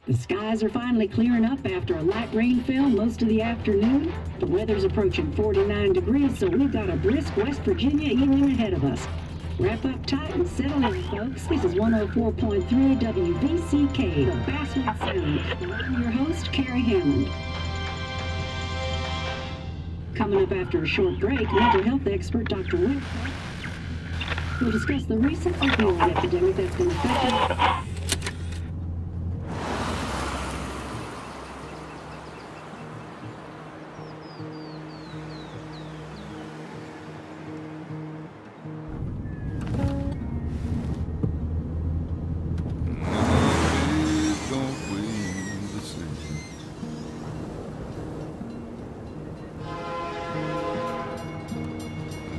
The skies are finally clearing up after a light rainfall most of the afternoon. The weather's approaching 49 degrees, so we've got a brisk West Virginia evening ahead of us. Wrap up tight and settle in, folks. This is 104.3 WVCK, the Basswood Sound. And I'm your host, Carrie Hammond. Coming up after a short break, mental health expert Dr. Wick will discuss the recent opioid epidemic that's been affecting...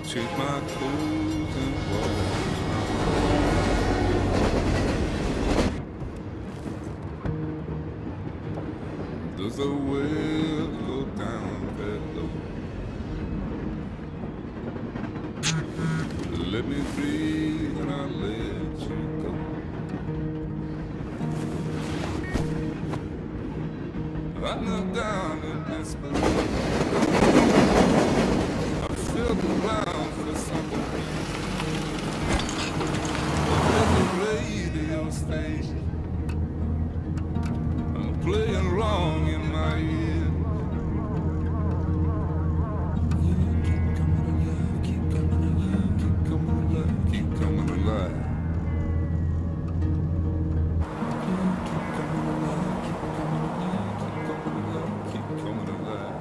Take my clothes and wash my hands. Does the well go down that low? Let me breathe and I'll let you go. I knelt down in desperation. I felt around for something. At the radio station, I'm playing wrong in my ear. You keep coming alive, keep coming alive, keep coming alive, keep coming alive. You keep coming alive, keep coming alive, keep coming alive, keep coming alive.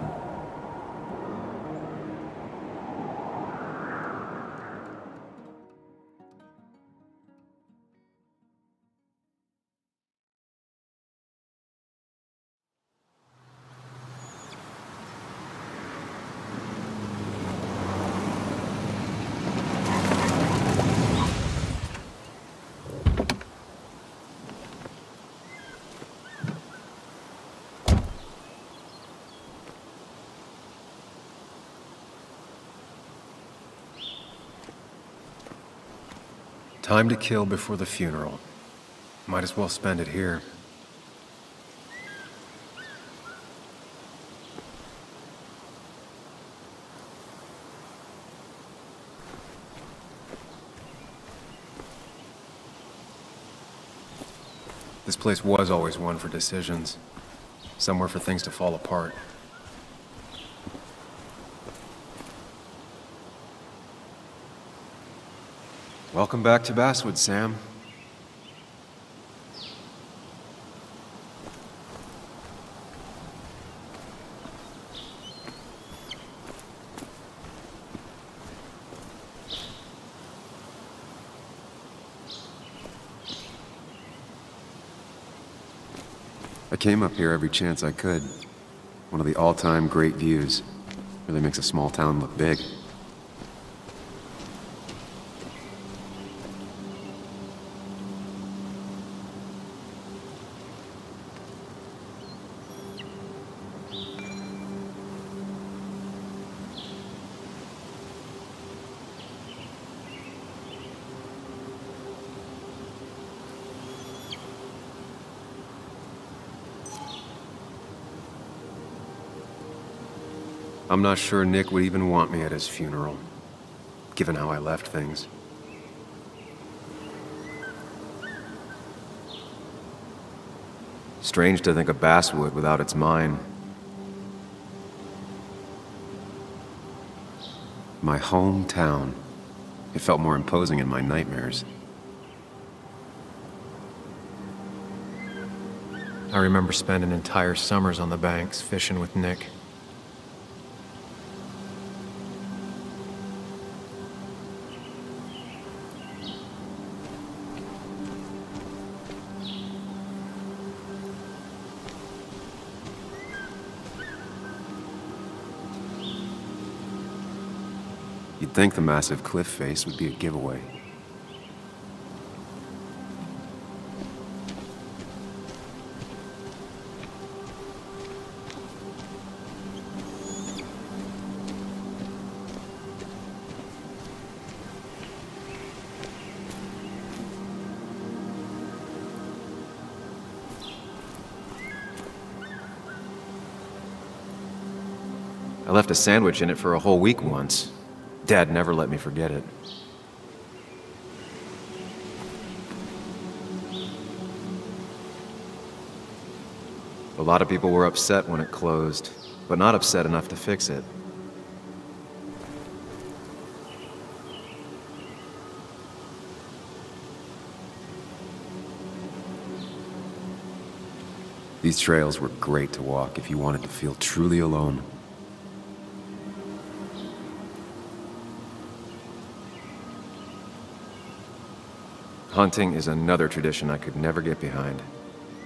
Time to kill before the funeral. Might as well spend it here. This place was always one for decisions. Somewhere for things to fall apart. Welcome back to Basswood, Sam. I came up here every chance I could. One of the all-time great views. Really makes a small town look big. I'm not sure Nick would even want me at his funeral, given how I left things. Strange to think of Basswood without its mine. My hometown. It felt more imposing in my nightmares. I remember spending entire summers on the banks fishing with Nick. You'd think the massive cliff face would be a giveaway. I left a sandwich in it for a whole week once. Dad never let me forget it. A lot of people were upset when it closed, but not upset enough to fix it. These trails were great to walk if you wanted to feel truly alone. Hunting is another tradition I could never get behind.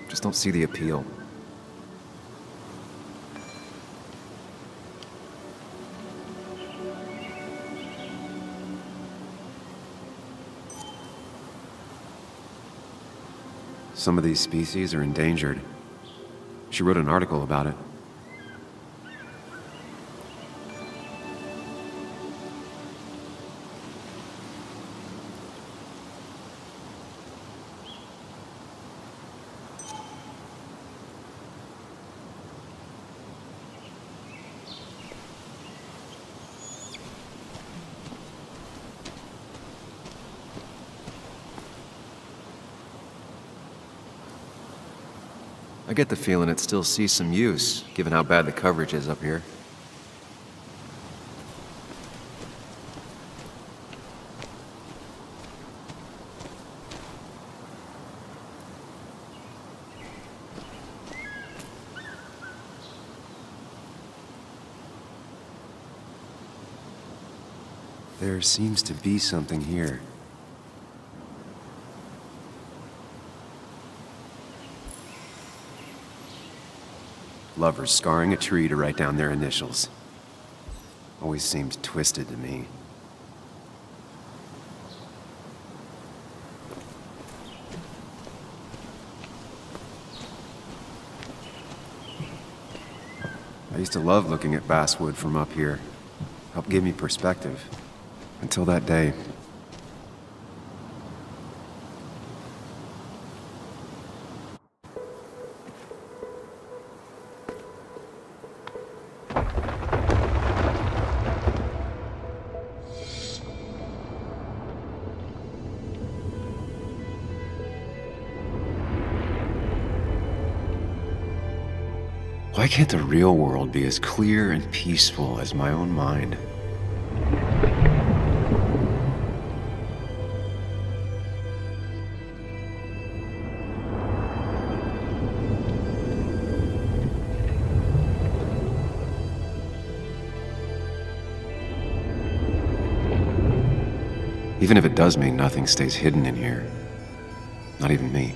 Just don't see the appeal. Some of these species are endangered. She wrote an article about it. I get the feeling it still sees some use, given how bad the coverage is up here. There seems to be something here. Lovers scarring a tree to write down their initials. Always seemed twisted to me. I used to love looking at basswood from up here. Helped give me perspective. Until that day. Why can't the real world be as clear and peaceful as my own mind? Even if it does mean nothing stays hidden in here. Not even me.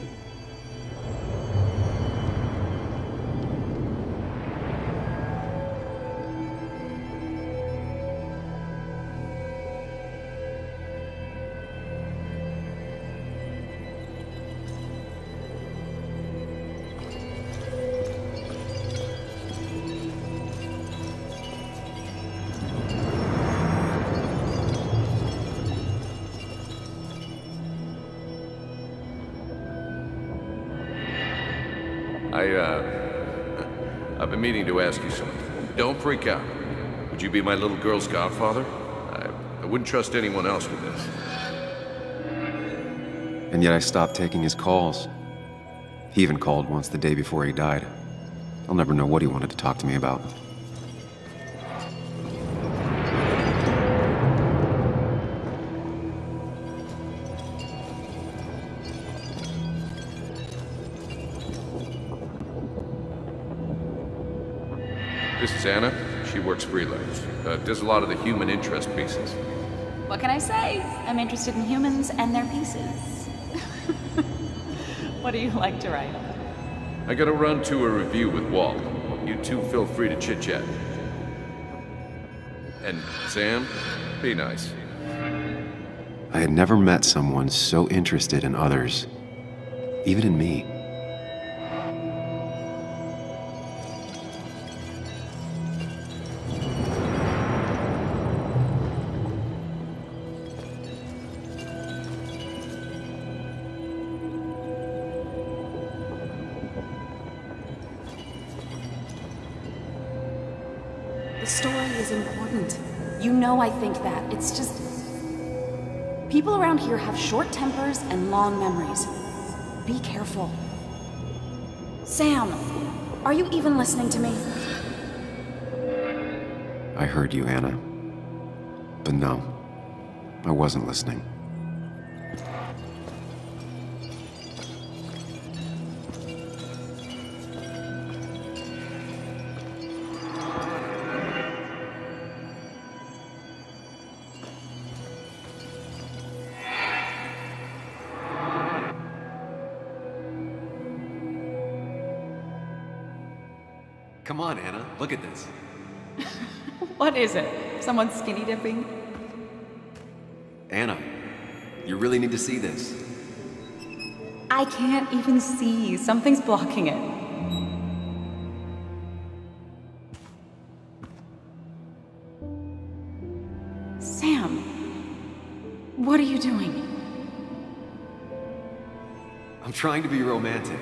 I've been meaning to ask you something. Don't freak out. Would you be my little girl's godfather? I wouldn't trust anyone else with this. And yet I stopped taking his calls. He even called once the day before he died. I'll never know what he wanted to talk to me about. This is Anna. She works freelance. Does a lot of the human interest pieces. What can I say? I'm interested in humans and their pieces. What do you like to write? I gotta run to a review with Walt. You two feel free to chit-chat. And Sam, be nice. I had never met someone so interested in others, even in me. The story is important. You know I think that. It's just... people around here have short tempers and long memories. Be careful. Sam, are you even listening to me? I heard you, Anna. But no, I wasn't listening. Come on, Anna, look at this. What is it? Someone skinny dipping? Anna, you really need to see this. I can't even see. Something's blocking it. Sam, what are you doing? I'm trying to be romantic.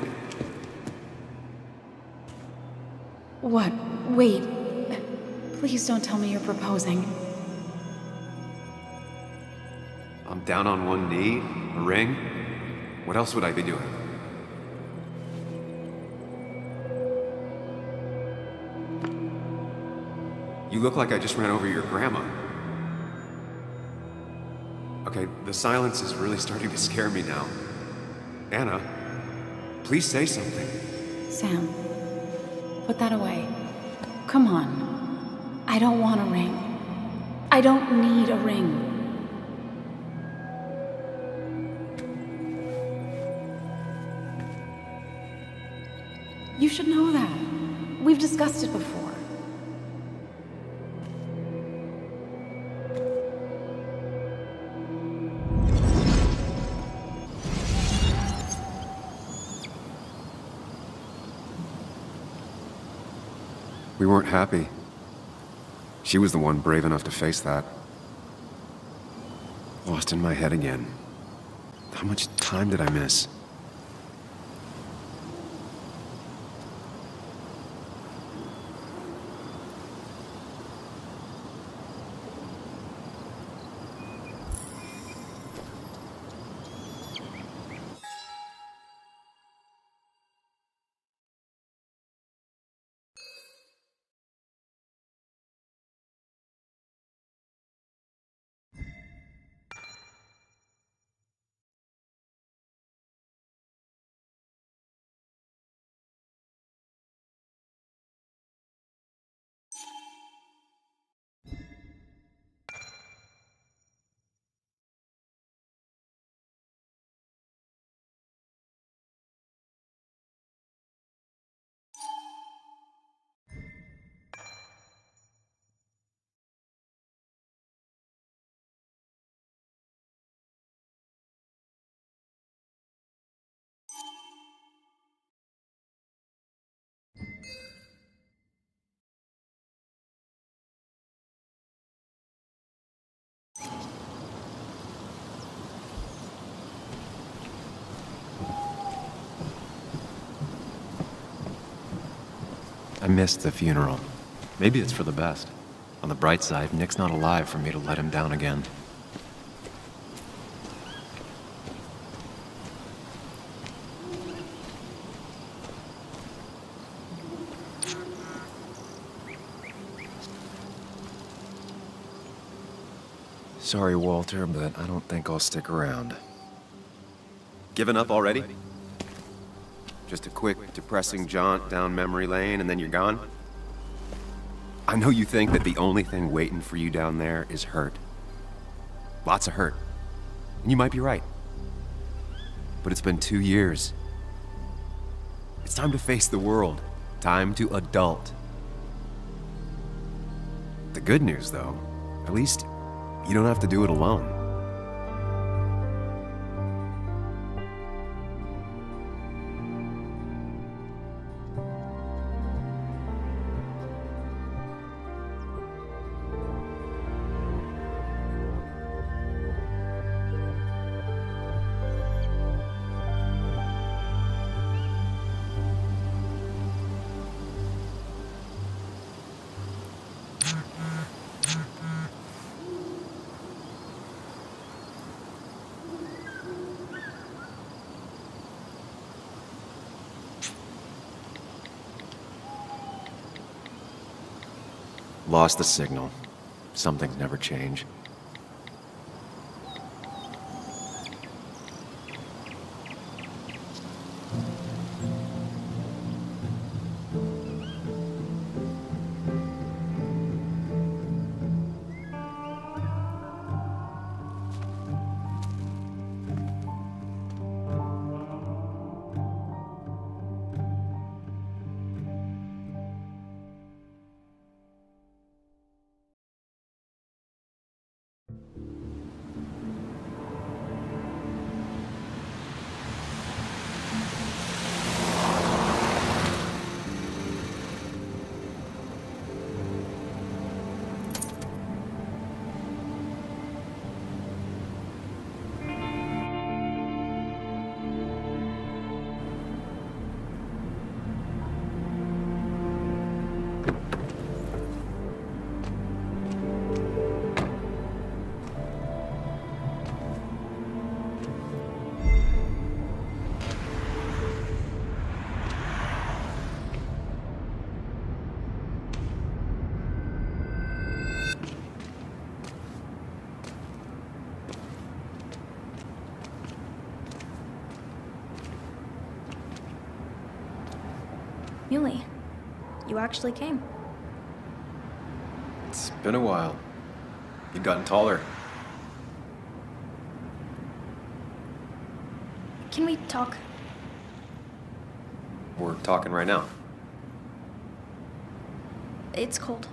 What? Wait. Please don't tell me you're proposing. I'm down on one knee, a ring. What else would I be doing? You look like I just ran over your grandma. Okay, the silence is really starting to scare me now. Anna, please say something. Sam, put that away. Come on. I don't want a ring. I don't need a ring. You should know that. We've discussed it before. We weren't happy. She was the one brave enough to face that. Lost in my head again. How much time did I miss? I missed the funeral. Maybe it's for the best. On the bright side, Nick's not alive for me to let him down again. Sorry, Walter, but I don't think I'll stick around. Given up already? Just a quick, depressing jaunt down memory lane and then you're gone? I know you think that the only thing waiting for you down there is hurt. Lots of hurt. And you might be right. But it's been 2 years. It's time to face the world. Time to adult. The good news, though, at least you don't have to do it alone. Lost the signal. Some things never change. Muley, you actually came. It's been a while. You've gotten taller. Can we talk? We're talking right now. It's cold.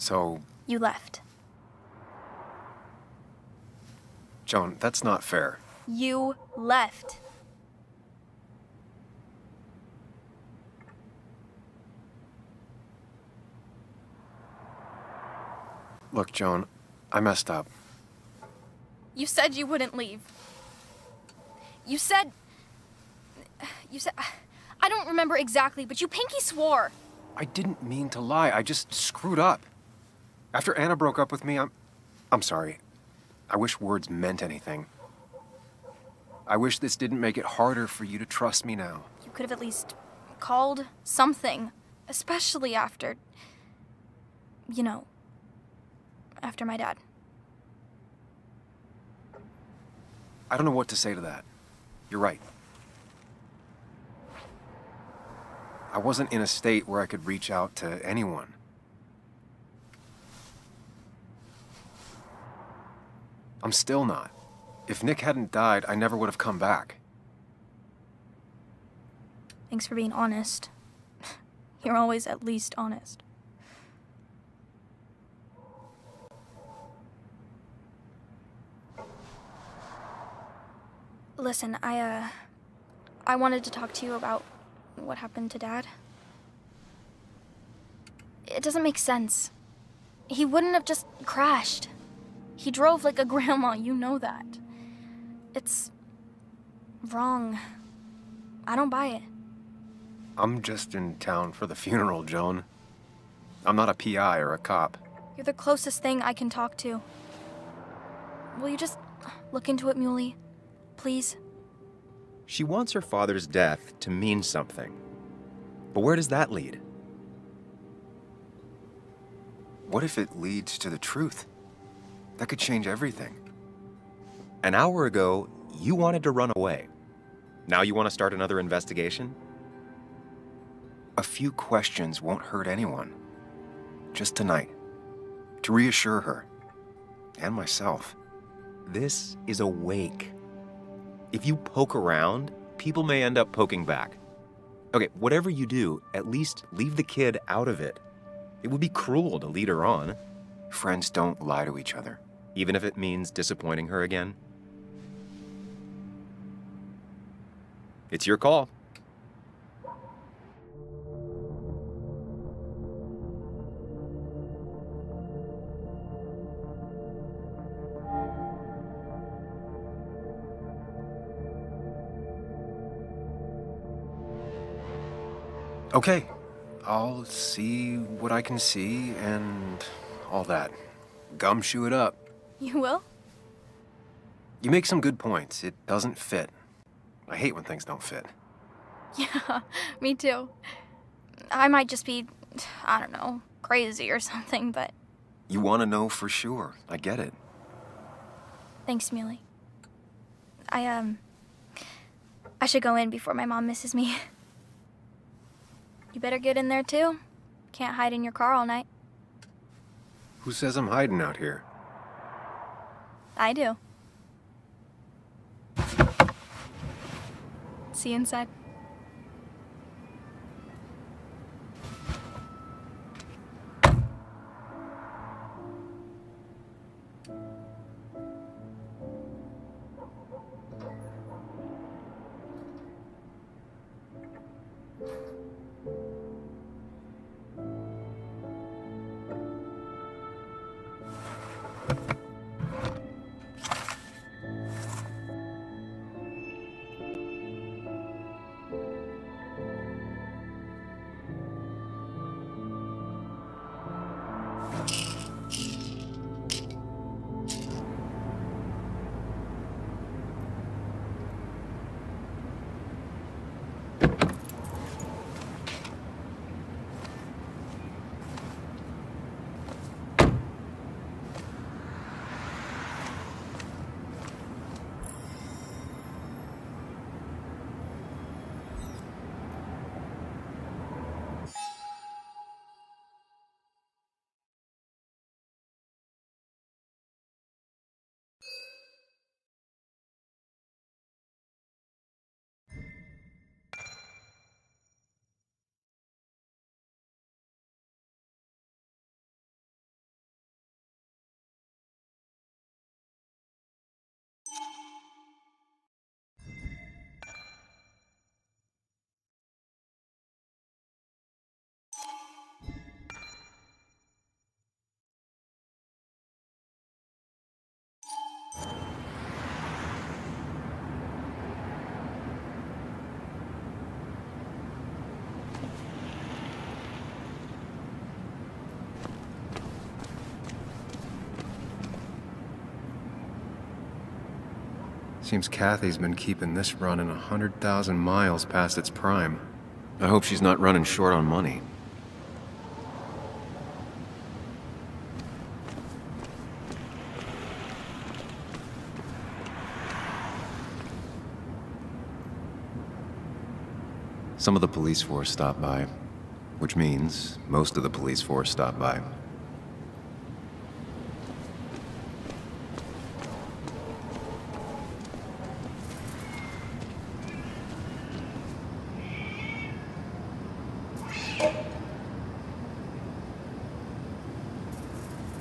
So, You left. Joan, that's not fair. You left. Look, Joan, I messed up. You said you wouldn't leave. You said... I don't remember exactly, but you pinky swore. I didn't mean to lie. I just screwed up. After Anna broke up with me, I'm sorry. I wish words meant anything. I wish this didn't make it harder for you to trust me now. You could have at least called something, especially after... You know, after my dad. I don't know what to say to that. You're right. I wasn't in a state where I could reach out to anyone. I'm still not. If Nick hadn't died, I never would have come back. Thanks for being honest. You're always at least honest. Listen, I wanted to talk to you about what happened to Dad. It doesn't make sense. He wouldn't have just crashed. He drove like a grandma, you know that. It's wrong. I don't buy it. I'm just in town for the funeral, Joan. I'm not a PI or a cop. You're the closest thing I can talk to. Will you just look into it, Muley? Please? She wants her father's death to mean something. But where does that lead? What if it leads to the truth? That could change everything. An hour ago, you wanted to run away. Now you want to start another investigation? A few questions won't hurt anyone. Just tonight. To reassure her. And myself. This is a wake. If you poke around, people may end up poking back. Okay, whatever you do, at least leave the kid out of it. It would be cruel to lead her on. Friends don't lie to each other. Even if it means disappointing her again. It's your call. Okay, I'll see what I can see and all that. Gumshoe it up. You will? You make some good points. It doesn't fit. I hate when things don't fit. Yeah, me too. I might just be, I don't know, crazy or something, but... You want to know for sure. I get it. Thanks, Muley. I should go in before my mom misses me. You better get in there, too. Can't hide in your car all night. Who says I'm hiding out here? I do. See you inside. Seems Kathy's been keeping this running 100,000 miles past its prime. I hope she's not running short on money. Some of the police force stopped by, which means most of the police force stopped by.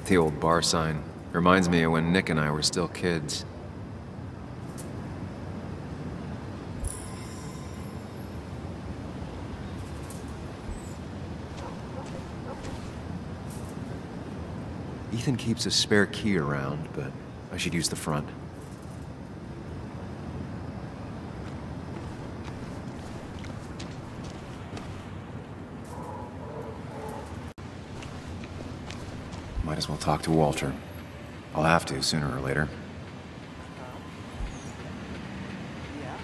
The old bar sign reminds me of when Nick and I were still kids. Ethan keeps a spare key around, but I should use the front. Might as well talk to Walter. I'll have to sooner or later.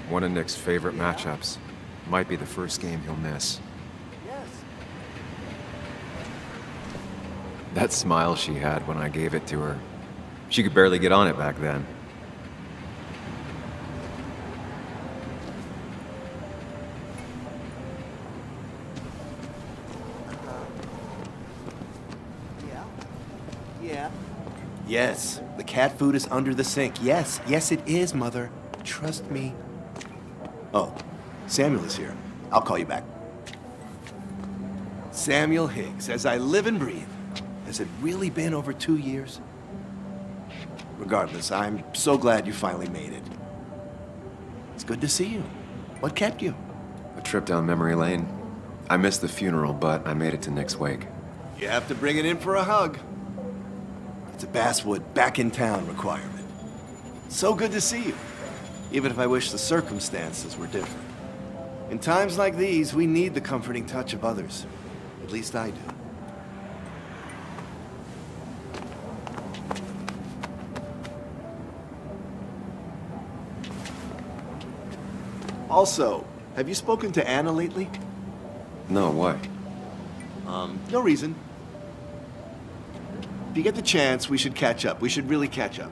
One of Nick's favorite matchups. Might be the first game he'll miss. That smile she had when I gave it to her. She could barely get on it back then. Yes, the cat food is under the sink. Yes, yes it is, Mother. Trust me. Oh, Samuel is here. I'll call you back. Samuel Higgs, as I live and breathe. Has it really been over 2 years? Regardless, I'm so glad you finally made it. It's good to see you. What kept you? A trip down memory lane. I missed the funeral, but I made it to Nick's wake. You have to bring it in for a hug. It's a Basswood back-in-town requirement. So good to see you, even if I wish the circumstances were different. In times like these, we need the comforting touch of others. At least I do. Also, have you spoken to Anna lately? No, why? No reason. If you get the chance, we should catch up. We should really catch up.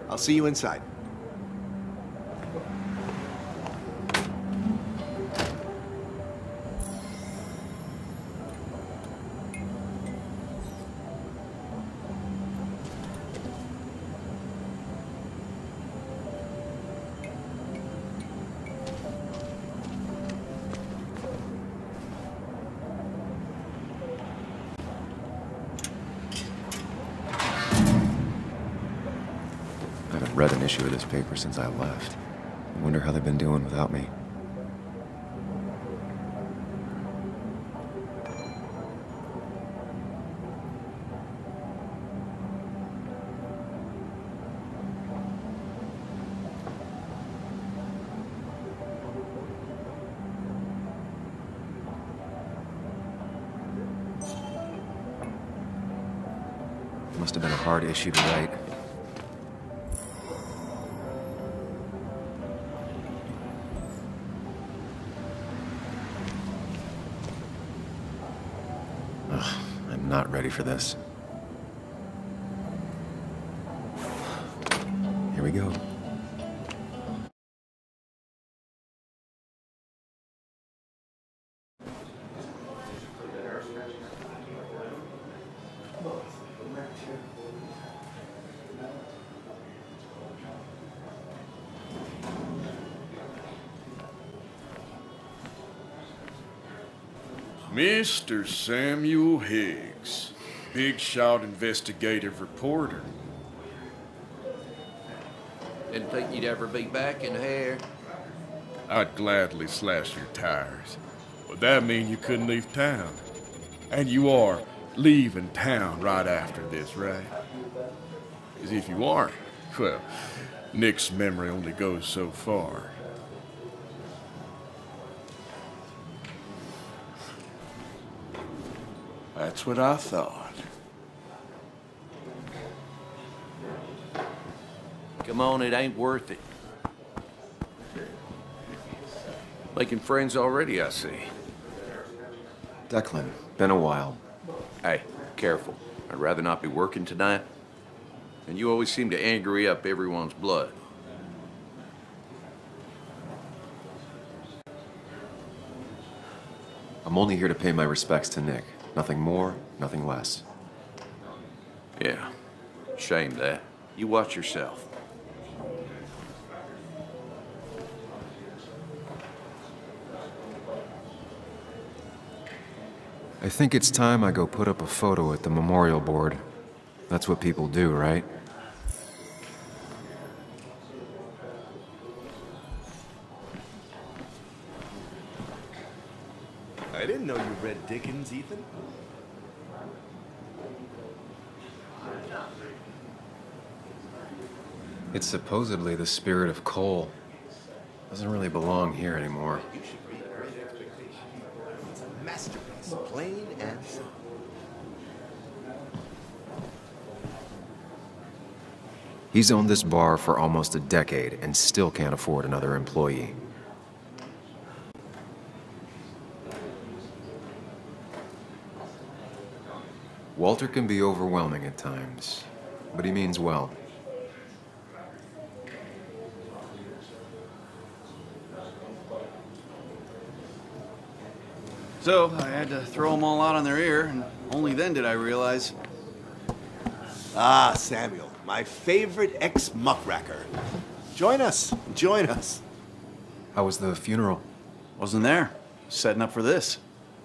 I'll see you inside. I haven't read an issue of this paper since I left. I wonder how they've been doing without me. Must have been a hard issue to write. Ugh, I'm not ready for this. Here we go. Mr. Samuel Higgs, big shot investigative reporter. Didn't think you'd ever be back in here. I'd gladly slash your tires. But that mean you couldn't leave town. And you are leaving town right after this, right? As if you aren't, well, Nick's memory only goes so far. That's what I thought. Come on, it ain't worth it. Making friends already, I see. Declan, been a while. Hey, careful. I'd rather not be working tonight. And you always seem to angry up everyone's blood. I'm only here to pay my respects to Nick. Nothing more, nothing less. Yeah, shame that. You watch yourself. I think it's time I go put up a photo at the memorial board. That's what people do, right? I didn't know you read Dickens, Ethan. It's supposedly the spirit of coal. Doesn't really belong here anymore. You should read Great Expectations. It's a masterpiece, plain and simple. He's owned this bar for almost a decade and still can't afford another employee. Walter can be overwhelming at times, but he means well. So, I had to throw them all out on their ear, and only then did I realize. Ah, Samuel, my favorite ex-muckracker. Join us, join us. How was the funeral? Wasn't there. Setting up for this.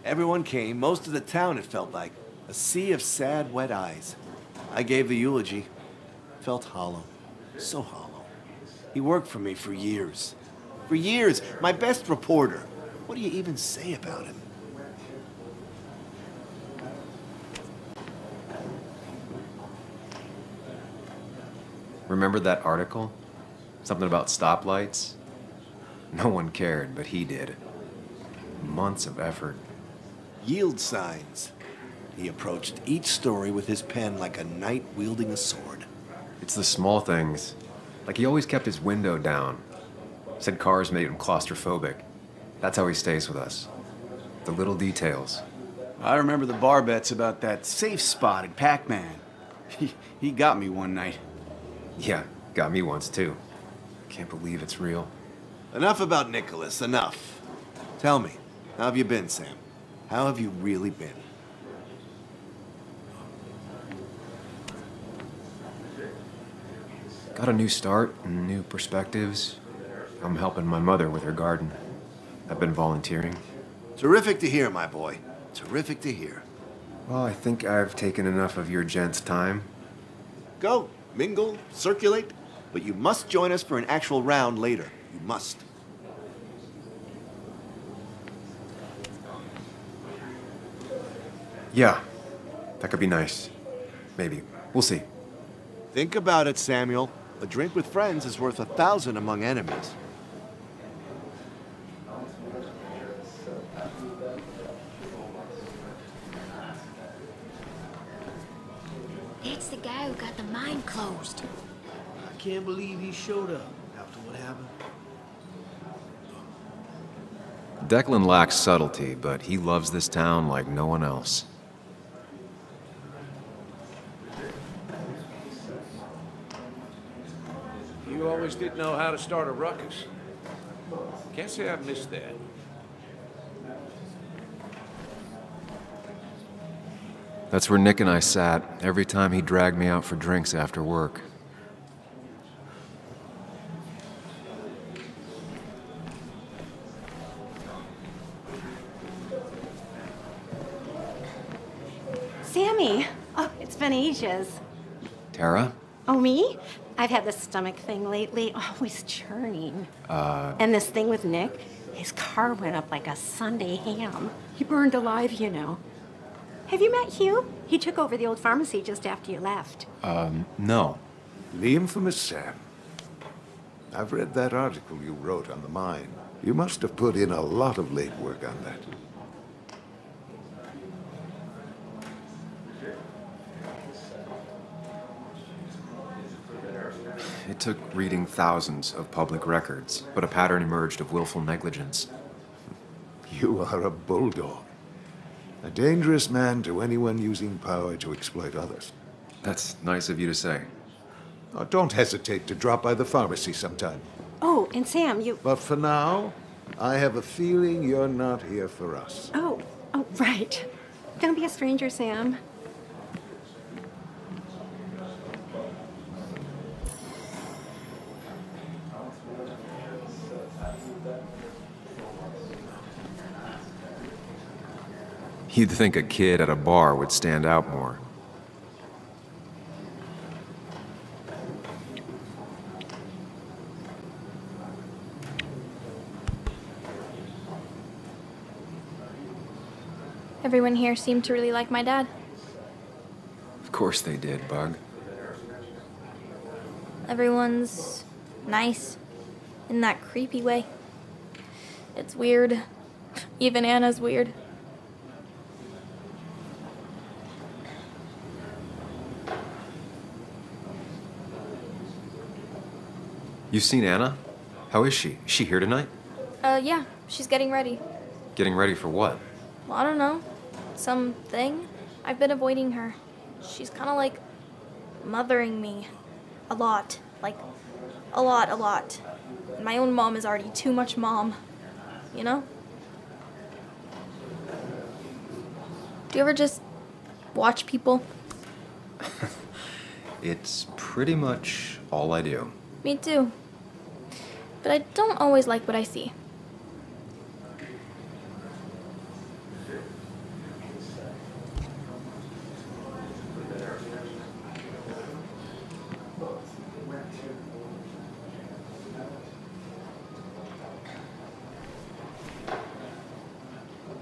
Everyone came, most of the town, it felt like. A sea of sad, wet eyes. I gave the eulogy. Felt hollow. So hollow. He worked for me for years. For years, my best reporter. What do you even say about him? Remember that article? Something about stoplights? No one cared, but he did. Months of effort. Yield signs. He approached each story with his pen like a knight wielding a sword. It's the small things. Like he always kept his window down. Said cars made him claustrophobic. That's how he stays with us. The little details. I remember the bar bets about that safe spot at Pac-Man. He got me one night. Yeah, got me once too. Can't believe it's real. Enough about Nicholas, enough. Tell me, how have you been, Sam? How have you really been? Got a new start and new perspectives. I'm helping my mother with her garden. I've been volunteering. Terrific to hear, my boy. Terrific to hear. Well, I think I've taken enough of your gents' time. Go, mingle, circulate, but you must join us for an actual round later. You must. Yeah, that could be nice. Maybe. We'll see. Think about it, Samuel. A drink with friends is worth 1,000 among enemies. It's the guy who got the mine closed. I can't believe he showed up after what happened. Declan lacks subtlety, but he loves this town like no one else. You always did know how to start a ruckus. Can't say I've missed that. That's where Nick and I sat every time he dragged me out for drinks after work. Sammy! Oh, it's been ages. Tara? Oh, me? I've had this stomach thing lately, always churning. And this thing with Nick, his car went up like a Sunday ham. He burned alive, you know. Have you met Hugh? He took over the old pharmacy just after you left. No. The infamous Sam. I've read that article you wrote on the mine. You must have put in a lot of legwork on that. It took reading thousands of public records, but a pattern emerged of willful negligence. You are a bulldog. A dangerous man to anyone using power to exploit others. That's nice of you to say. Oh, don't hesitate to drop by the pharmacy sometime. Oh, and Sam, you... But for now, I have a feeling you're not here for us. Oh, right. Don't be a stranger, Sam. You'd think a kid at a bar would stand out more. Everyone here seemed to really like my dad. Of course they did, Bug. Everyone's nice in that creepy way. It's weird. Even Anna's weird. You've seen Anna? How is she? Is she here tonight? Yeah, she's getting ready. Getting ready for what? Well, I don't know. Something. I've been avoiding her. She's kind of like mothering me. A lot. Like, a lot. My own mom is already too much mom. You know? Do you ever just watch people? It's pretty much all I do. Me too. But I don't always like what I see.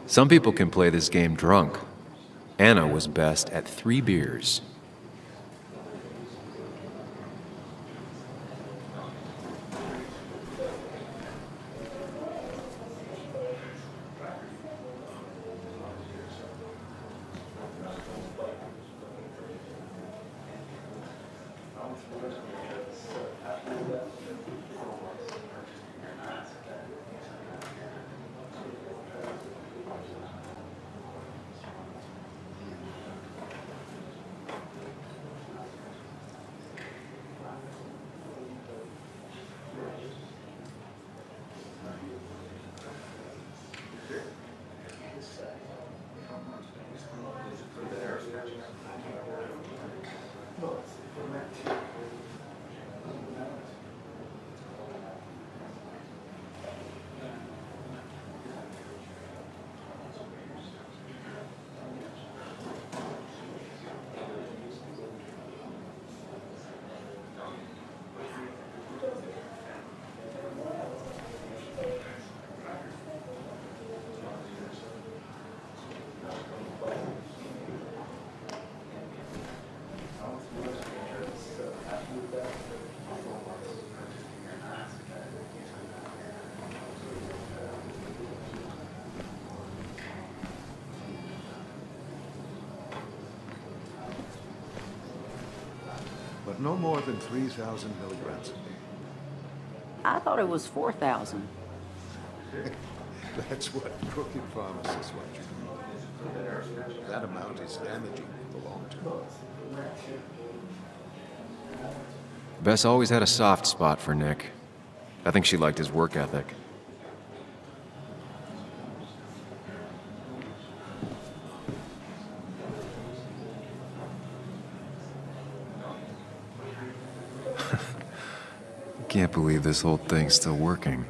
Some people can play this game drunk. Anna was best at 3 beers. but no more than 3,000 milligrams a day. I thought it was 4,000. That's what crooked pharmacists want you to know. That amount is damaging in the long term. Bess always had a soft spot for Nick. I think she liked his work ethic. Can't believe this whole thing's still working.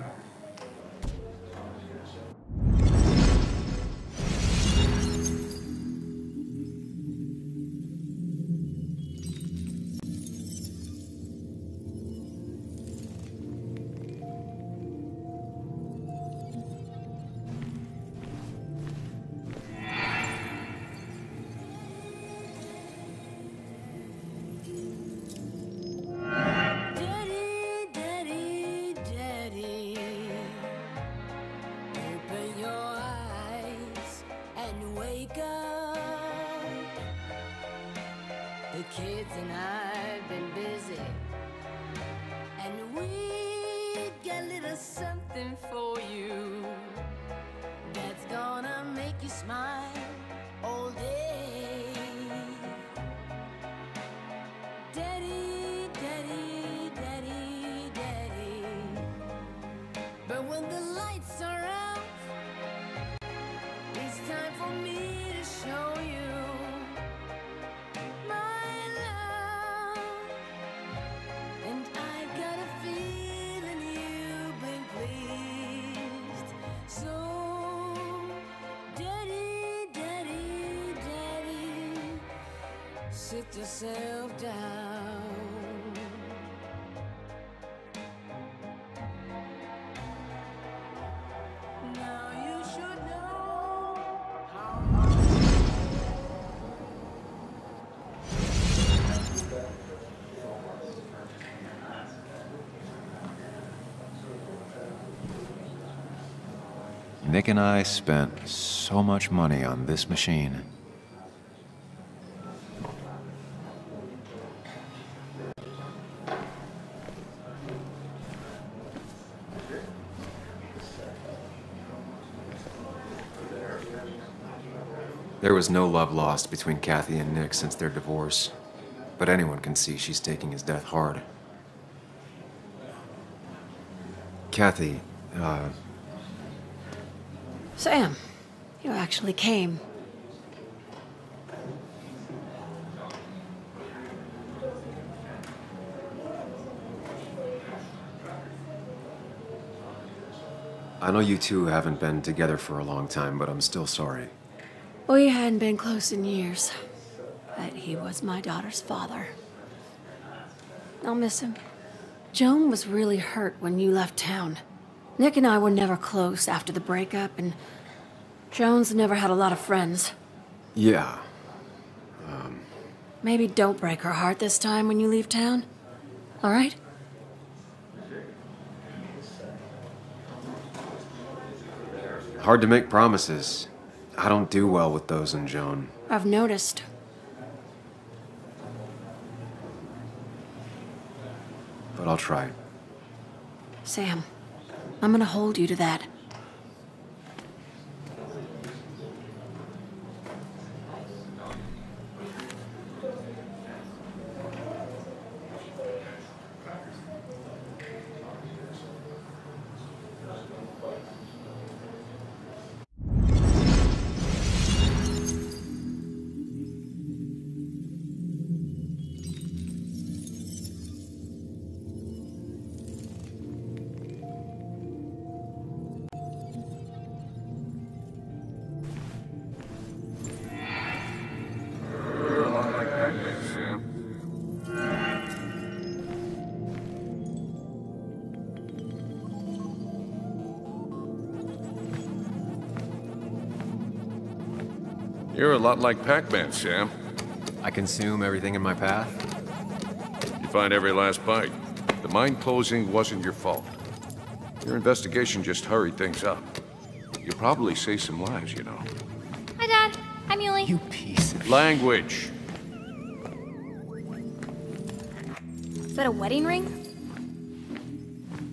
The kids and I've been busy, and we got a little something for you that's gonna make you smile all day. Daddy, daddy, daddy, daddy. But when the lights are out, it's time for me to show you sit yourself down. Now you should know how. Nick and I spent so much money on this machine. There was no love lost between Kathy and Nick since their divorce, but anyone can see she's taking his death hard. Kathy, Sam, you actually came. I know you two haven't been together for a long time, but I'm still sorry. We hadn't been close in years, but he was my daughter's father. I'll miss him. Joan was really hurt when you left town. Nick and I were never close after the breakup, and Joan's never had a lot of friends. Yeah. Maybe don't break her heart this time when you leave town, all right? Hard to make promises. I don't do well with those in Joan. I've noticed. But I'll try. Sam, I'm gonna hold you to that. You're a lot like Pac-Man, Sam. I consume everything in my path? You find every last bite. The mine closing wasn't your fault. Your investigation just hurried things up. You'll probably save some lives, you know. Hi, Dad. I'm Yuli. You piece of... Language! that a wedding ring?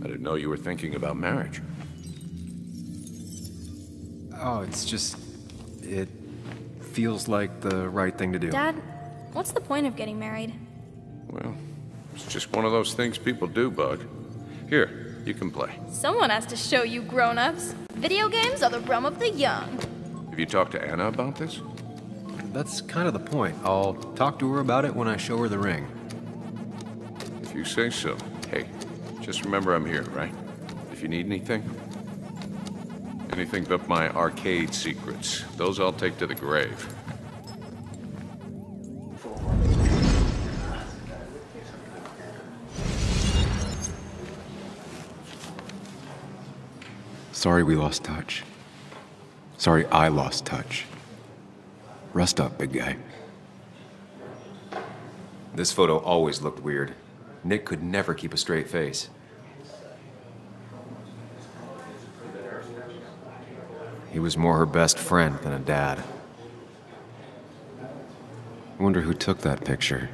I didn't know you were thinking about marriage. Oh, it's just... it feels like the right thing to do. Dad, what's the point of getting married? Well, it's just one of those things people do, Bug. Here, you can play. Someone has to show you grown-ups. Video games are the realm of the young. Have you talked to Anna about this? That's kind of the point. I'll talk to her about it when I show her the ring. If you say so. Hey, just remember I'm here, right? If you need anything. Anything but my arcade secrets. Those I'll take to the grave. Sorry we lost touch. Sorry I lost touch. Rest up, big guy. This photo always looked weird. Nick could never keep a straight face. He was more her best friend than a dad. I wonder who took that picture.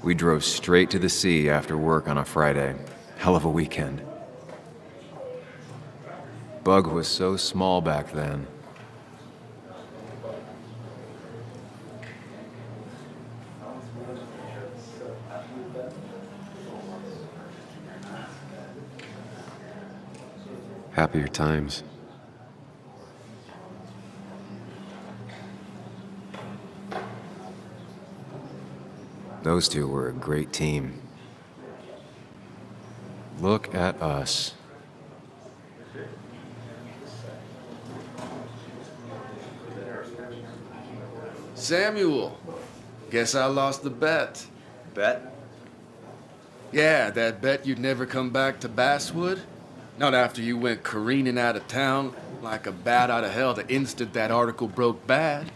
We drove straight to the sea after work on a Friday. Hell of a weekend. Bug was so small back then. Happier times. Those two were a great team. Look at us. Samuel, guess I lost the bet. Bet? Yeah, that bet you'd never come back to Basswood. Not after you went careening out of town like a bat out of hell the instant that article broke bad.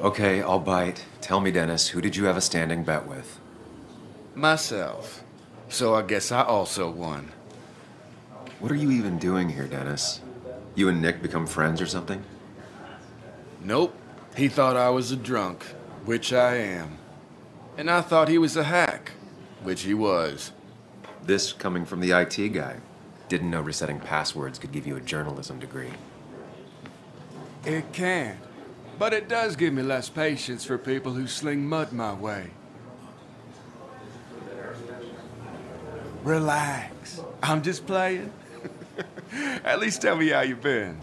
Okay, I'll bite. Tell me, Dennis, who did you have a standing bet with? Myself. So I guess I also won. What are you even doing here, Dennis? You and Nick become friends or something? Nope. He thought I was a drunk, which I am. And I thought he was a hack, which he was. This coming from the IT guy. Didn't know resetting passwords could give you a journalism degree. It can. But it does give me less patience for people who sling mud my way. Relax. I'm just playing. At least tell me how you been.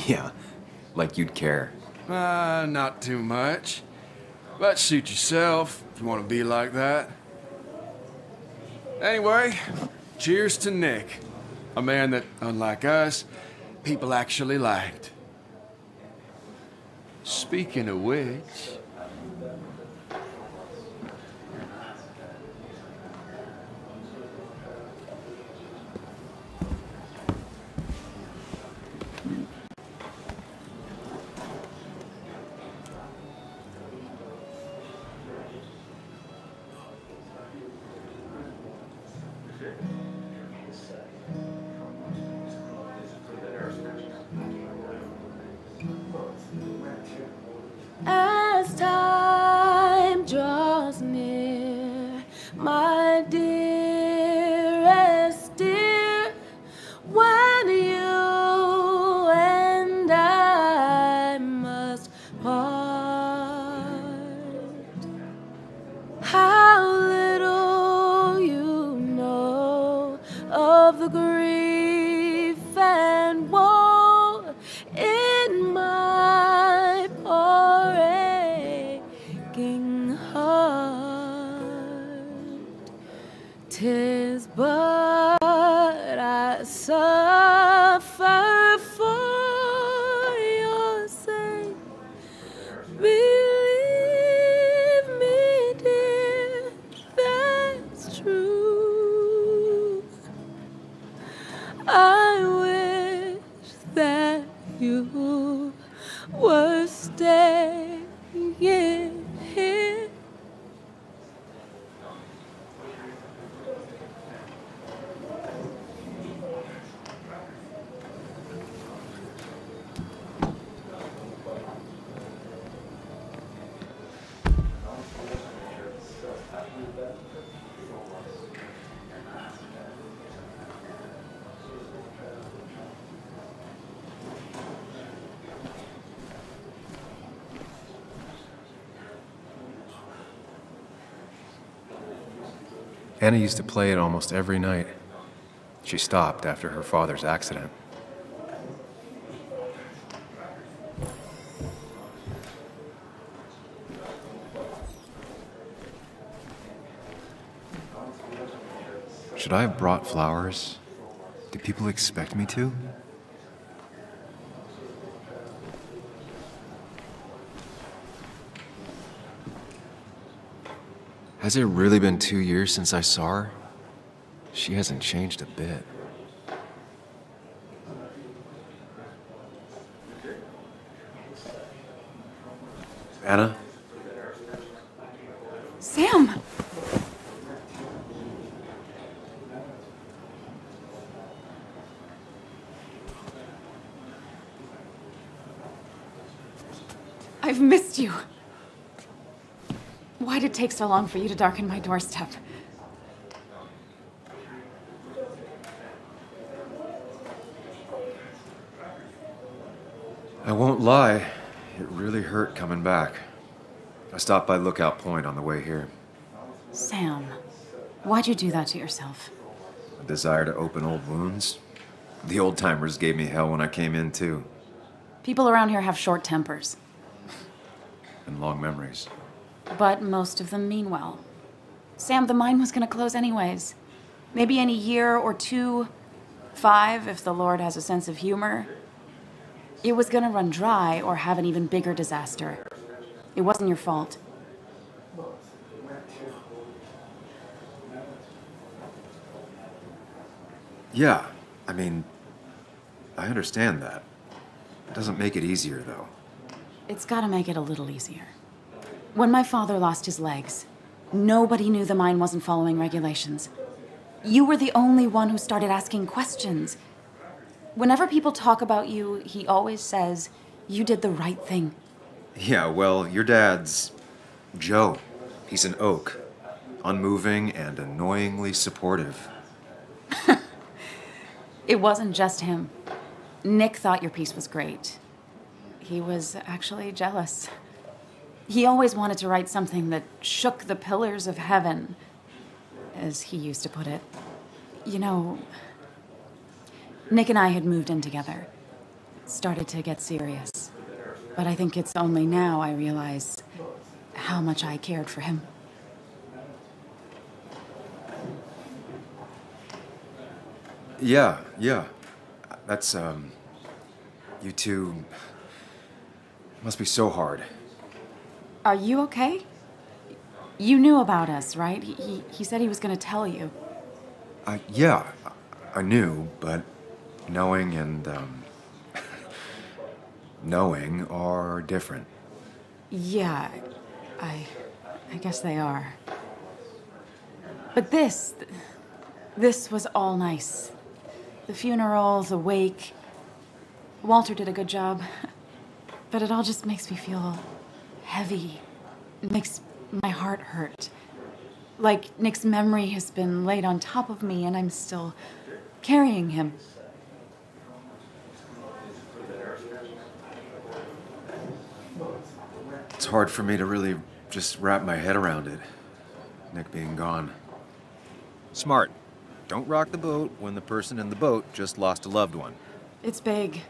Yeah, like you'd care. Not too much. But suit yourself if you want to be like that. Anyway, cheers to Nick. A man that, unlike us, people actually liked. Speaking of which... As time draws near, my dearest dear, when you and I must part, how little you know of the grief and woe in my poor aching heart. 'Tis but I suffer for your sake. Believe me, dear, that's true. I Anna used to play it almost every night. She stopped after her father's accident. Should I have brought flowers? Do people expect me to? Has it really been 2 years since I saw her? She hasn't changed a bit. Anna? Sam! I've missed you. Why'd it take so long for you to darken my doorstep? I won't lie, it really hurt coming back. I stopped by Lookout Point on the way here. Sam, why'd you do that to yourself? A desire to open old wounds? The old-timers gave me hell when I came in, too. People around here have short tempers. And long memories. But most of them mean well. Sam, the mine was gonna close anyways. Maybe in a year or 2, 5, if the Lord has a sense of humor. It was gonna run dry or have an even bigger disaster. It wasn't your fault. Yeah, I mean, I understand that. It doesn't make it easier, though. It's gotta make it a little easier. When my father lost his legs, nobody knew the mine wasn't following regulations. You were the only one who started asking questions. Whenever people talk about you, he always says, you did the right thing. Yeah, well, your dad's Joe. He's an oak. Unmoving and annoyingly supportive. It wasn't just him. Nick thought your piece was great. He was actually jealous. He always wanted to write something that shook the pillars of heaven, as he used to put it. You know, Nick and I had moved in together. Started to get serious. But I think it's only now I realize how much I cared for him. Yeah. That's, you two must be so hard. Are you okay? You knew about us, right? He said he was gonna tell you. Yeah, I knew, but knowing and, knowing are different. Yeah, I guess they are. But this was all nice. The funeral, the wake. Walter did a good job. But it all just makes me feel heavy. It makes my heart hurt. Like Nick's memory has been laid on top of me and I'm still carrying him. It's hard for me to really just wrap my head around it. Nick being gone. Smart. Don't rock the boat when the person in the boat just lost a loved one. It's big.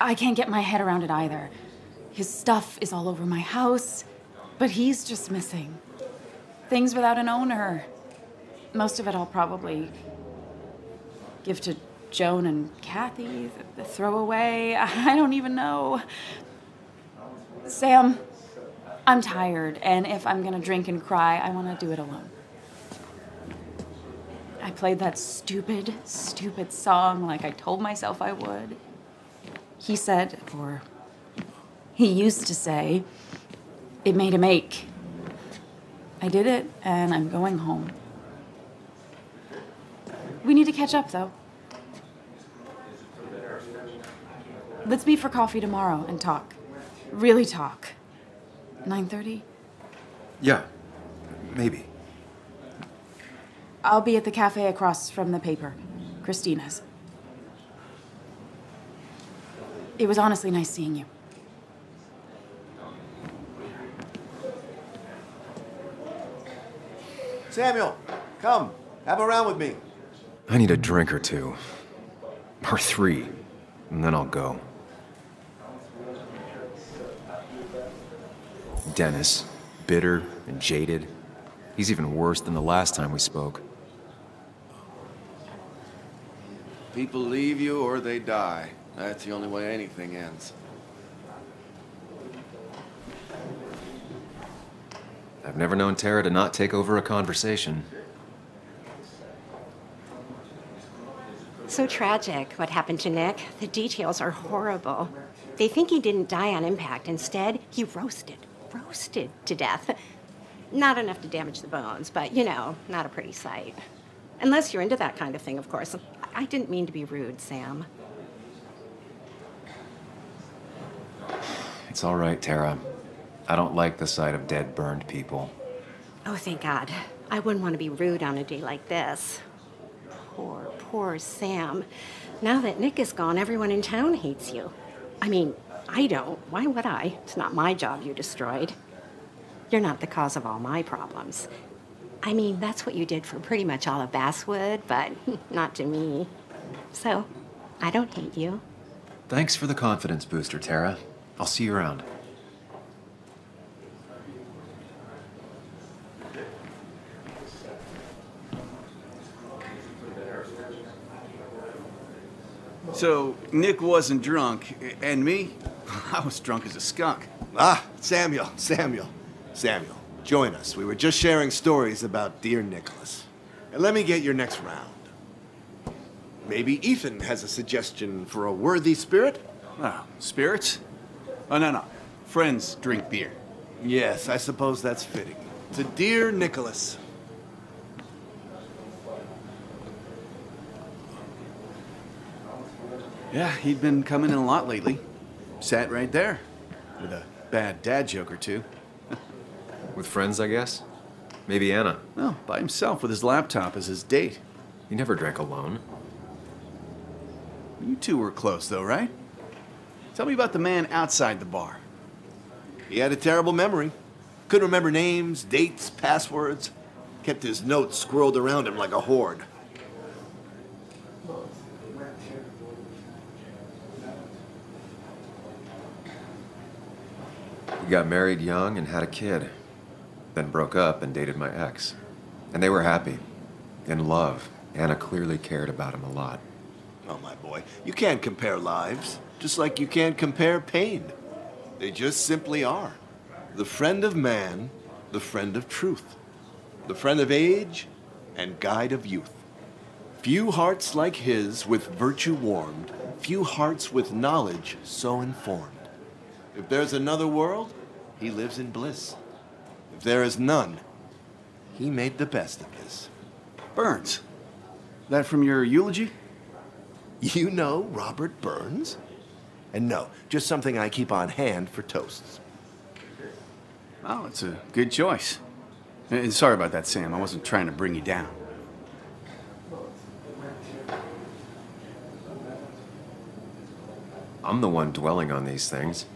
I can't get my head around it either. His stuff is all over my house, but he's just missing. Things without an owner. Most of it I'll probably give to Joan and Kathy, the throwaway. I don't even know. Sam, I'm tired, and if I'm gonna drink and cry, I wanna do it alone. I played that stupid song like I told myself I would. He said, or he used to say, it made him ache. I did it, and I'm going home. We need to catch up, though. Let's meet for coffee tomorrow and talk. Really talk. 9:30? Yeah, maybe. I'll be at the cafe across from the paper. Christina's. It was honestly nice seeing you. Samuel, Come, have a round with me. I need a drink or two. Or 3. And then I'll go. Dennis, bitter and jaded. He's even worse than the last time we spoke. People leave you or they die. That's the only way anything ends. I've never known Tara to not take over a conversation. So tragic what happened to Nick. The details are horrible. They think he didn't die on impact. Instead, he roasted to death. Not enough to damage the bones, but you know, not a pretty sight. Unless you're into that kind of thing, of course. I didn't mean to be rude, Sam. It's all right, Tara. I don't like the sight of dead, burned people. Oh, thank God. I wouldn't want to be rude on a day like this. Poor Sam. Now that Nick is gone, everyone in town hates you. I mean, I don't. Why would I? It's not my job you destroyed. You're not the cause of all my problems. I mean, that's what you did for pretty much all of Basswood, but not to me. So, I don't hate you. Thanks for the confidence booster, Tara. I'll see you around. So, Nick wasn't drunk, and me? I was drunk as a skunk. Ah, Samuel. Join us. We were just sharing stories about dear Nicholas. And let me get your next round. Maybe Ethan has a suggestion for a worthy spirit? Oh, spirits? Oh, no. Friends drink beer. Yes, I suppose that's fitting. To dear Nicholas. Yeah, he'd been coming in a lot lately. Sat right there. With a bad dad joke or two. With friends, I guess? Maybe Anna. Well, by himself with his laptop as his date. He never drank alone. You two were close, though, right? Tell me about the man outside the bar. He had a terrible memory. Couldn't remember names, dates, passwords. Kept his notes squirreled around him like a hoard. He got married young and had a kid. Then broke up and dated my ex. And they were happy. In love. Anna clearly cared about him a lot. Oh, my boy. You can't compare lives. Just like you can't compare pain. They just simply are. The friend of man, the friend of truth. The friend of age, and guide of youth. Few hearts like his with virtue warmed. Few hearts with knowledge so informed. If there's another world, he lives in bliss. If there is none, he made the best of this. Burns. That from your eulogy? You know Robert Burns? And no, just something I keep on hand for toasts. Well, it's a good choice. And sorry about that, Sam. I wasn't trying to bring you down. I'm the one dwelling on these things.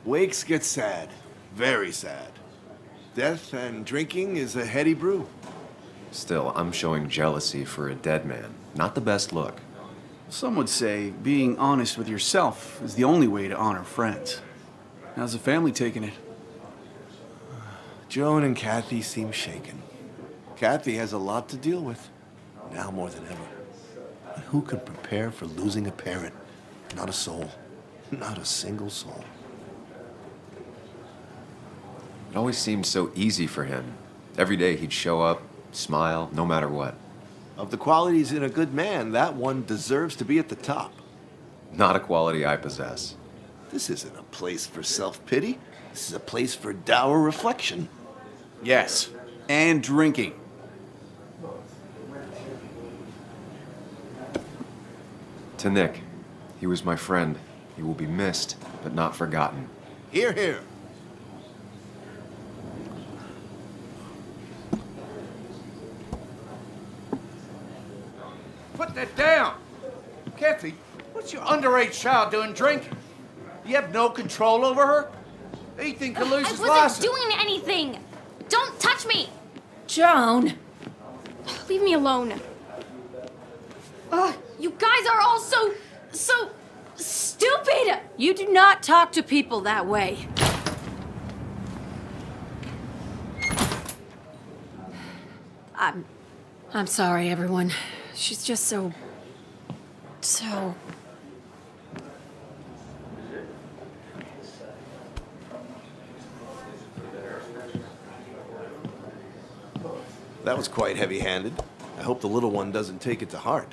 Wakes get sad. Very sad. Death and drinking is a heady brew. Still, I'm showing jealousy for a dead man. Not the best look. Some would say being honest with yourself is the only way to honor friends. How's the family taking it? Joan and Kathy seem shaken. Kathy has a lot to deal with, now more than ever. But who could prepare for losing a parent? Not a soul. Not a single soul. It always seemed so easy for him. Every day he'd show up, smile, no matter what. Of the qualities in a good man, that one deserves to be at the top. Not a quality I possess. This isn't a place for self-pity. This is a place for dour reflection. Yes, and drinking. To Nick, he was my friend. He will be missed, but not forgotten. Hear, hear. Put that down. Kathy, what's your underage child doing drinking? You have no control over her? Ethan could lose his license. I wasn't doing anything. Don't touch me. Joan. Leave me alone. Ugh, you guys are all so stupid! You do not talk to people that way. I'm sorry, everyone. She's just so... That was quite heavy-handed. I hope the little one doesn't take it to heart.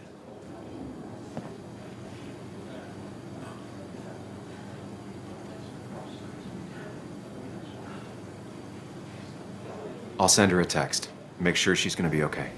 I'll send her a text. Make sure she's gonna be okay.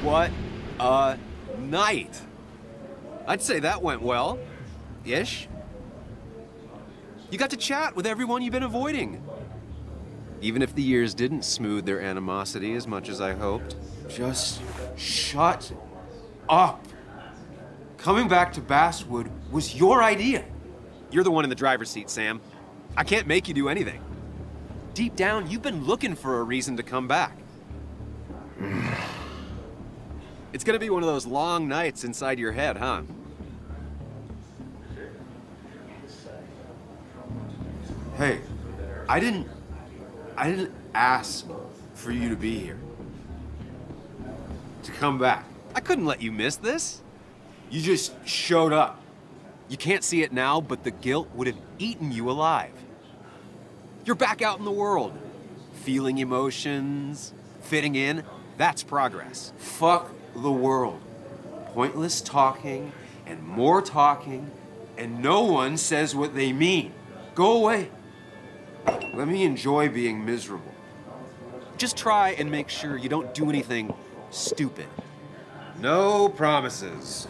What a night! I'd say that went well. Ish. You got to chat with everyone you've been avoiding. Even if the years didn't smooth their animosity as much as I hoped. Just shut up. Coming back to Basswood was your idea. You're the one in the driver's seat, Sam. I can't make you do anything. Deep down, you've been looking for a reason to come back. It's gonna be one of those long nights inside your head, huh? Hey, I didn't ask for you to be here. To come back. I couldn't let you miss this. You just showed up. You can't see it now, but the guilt would have eaten you alive. You're back out in the world. Feeling emotions, fitting in, that's progress. Fuck the world. Pointless talking and more talking, and no one says what they mean. Go away. Let me enjoy being miserable. Just try and make sure you don't do anything stupid. No promises.